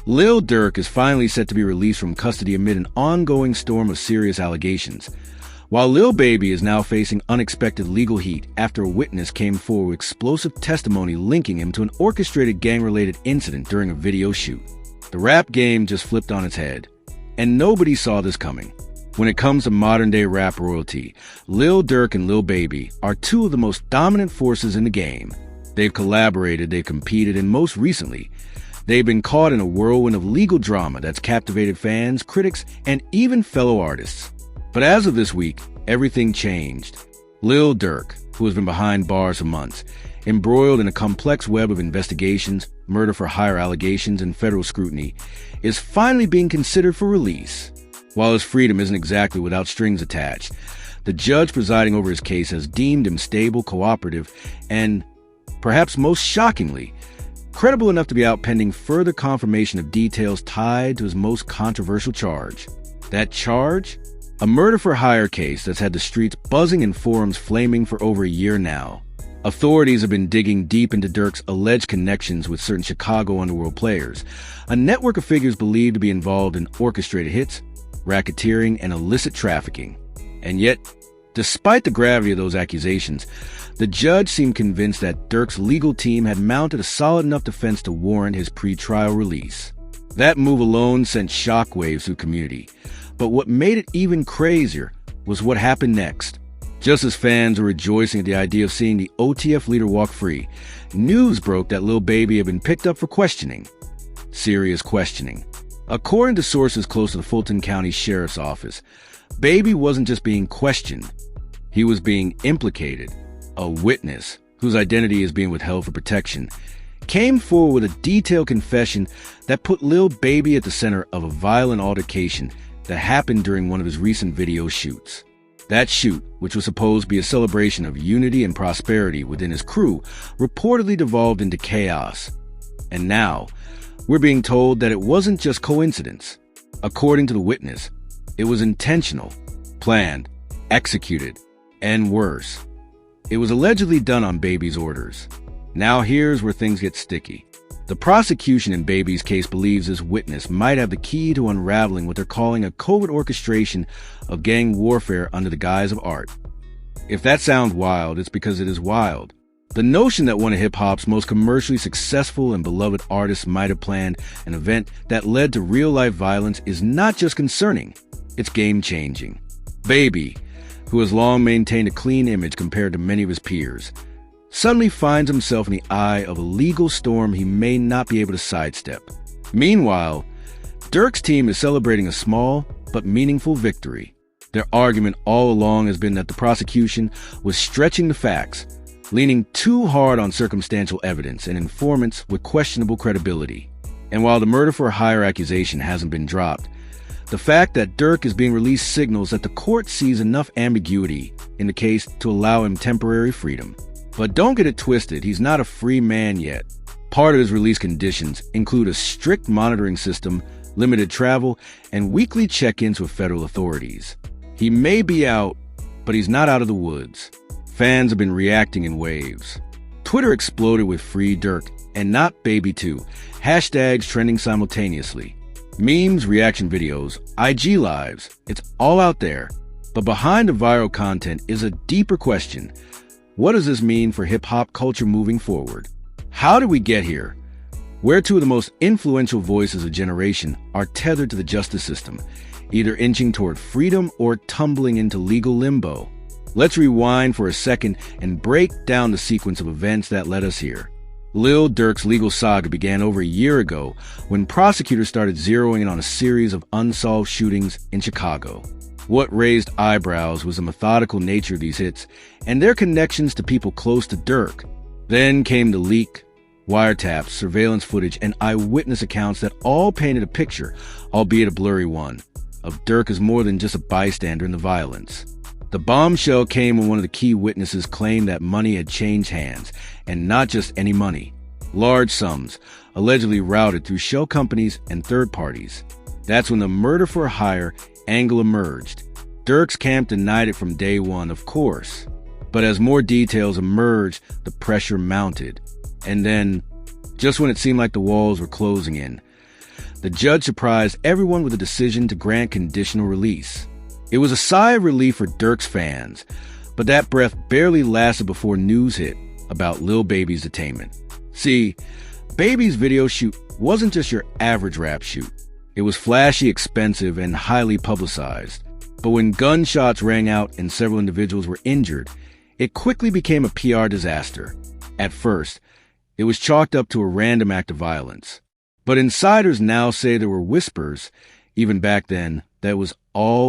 Lil Durk is finally set to be released from custody amid an ongoing storm of serious allegations, while Lil Baby is now facing unexpected legal heat after a witness came forward with explosive testimony linking him to an orchestrated gang-related incident during a video shoot. The rap game just flipped on its head, and nobody saw this coming. When it comes to modern-day rap royalty, Lil Durk and Lil Baby are two of the most dominant forces in the game. They've collaborated, they've competed, and most recently, they've been caught in a whirlwind of legal drama that's captivated fans, critics, and even fellow artists. But as of this week, everything changed. Lil Durk, who has been behind bars for months, embroiled in a complex web of investigations, murder-for-hire allegations, and federal scrutiny, is finally being considered for release. While his freedom isn't exactly without strings attached, the judge presiding over his case has deemed him stable, cooperative, and, perhaps most shockingly, credible enough to be out pending further confirmation of details tied to his most controversial charge. That charge? A murder-for-hire case that's had the streets buzzing and forums flaming for over a year now. Authorities have been digging deep into Durk's alleged connections with certain Chicago underworld players, a network of figures believed to be involved in orchestrated hits, racketeering, and illicit trafficking. And yet, despite the gravity of those accusations, the judge seemed convinced that Durk's legal team had mounted a solid enough defense to warrant his pre-trial release. That move alone sent shockwaves through the community. But what made it even crazier was what happened next. Just as fans were rejoicing at the idea of seeing the OTF leader walk free, news broke that Lil Baby had been picked up for questioning. Serious questioning. According to sources close to the Fulton County Sheriff's Office, Baby wasn't just being questioned. He was being implicated. A witness, whose identity is being withheld for protection, came forward with a detailed confession that put Lil Baby at the center of a violent altercation that happened during one of his recent video shoots. That shoot, which was supposed to be a celebration of unity and prosperity within his crew, reportedly devolved into chaos. And now, we're being told that it wasn't just coincidence. According to the witness, it was intentional, planned, executed, and worse. It was allegedly done on Baby's orders. Now here's where things get sticky. The prosecution in Baby's case believes this witness might have the key to unraveling what they're calling a covert orchestration of gang warfare under the guise of art. If that sounds wild, it's because it is wild. The notion that one of hip-hop's most commercially successful and beloved artists might have planned an event that led to real-life violence is not just concerning, it's game-changing. Baby, who has long maintained a clean image compared to many of his peers, suddenly finds himself in the eye of a legal storm he may not be able to sidestep. Meanwhile, Durk's team is celebrating a small but meaningful victory. Their argument all along has been that the prosecution was stretching the facts, leaning too hard on circumstantial evidence and informants with questionable credibility. And while the murder-for-hire accusation hasn't been dropped, the fact that Durk is being released signals that the court sees enough ambiguity in the case to allow him temporary freedom. But don't get it twisted, he's not a free man yet. Part of his release conditions include a strict monitoring system, limited travel, and weekly check-ins with federal authorities. He may be out, but he's not out of the woods. Fans have been reacting in waves. Twitter exploded with Free Durk and Not Baby 2, hashtags trending simultaneously. Memes, reaction videos, IG lives, it's all out there. But behind the viral content is a deeper question. What does this mean for hip-hop culture moving forward? How did we get here? Where two of the most influential voices of a generation are tethered to the justice system, either inching toward freedom or tumbling into legal limbo. Let's rewind for a second and break down the sequence of events that led us here. Lil Durk's legal saga began over a year ago when prosecutors started zeroing in on a series of unsolved shootings in Chicago. What raised eyebrows was the methodical nature of these hits and their connections to people close to Durk. Then came the leak, wiretaps, surveillance footage, and eyewitness accounts that all painted a picture, albeit a blurry one, of Durk as more than just a bystander in the violence. The bombshell came when one of the key witnesses claimed that money had changed hands, and not just any money. Large sums, allegedly routed through shell companies and third parties. That's when the murder-for-hire angle emerged. Durk's camp denied it from day one, of course. But as more details emerged, the pressure mounted. And then, just when it seemed like the walls were closing in, the judge surprised everyone with a decision to grant conditional release. It was a sigh of relief for Durk's fans, but that breath barely lasted before news hit about Lil Baby's detainment. See, Baby's video shoot wasn't just your average rap shoot. It was flashy, expensive, and highly publicized. But when gunshots rang out and several individuals were injured, it quickly became a PR disaster. At first, it was chalked up to a random act of violence. But insiders now say there were whispers, even back then, that it was all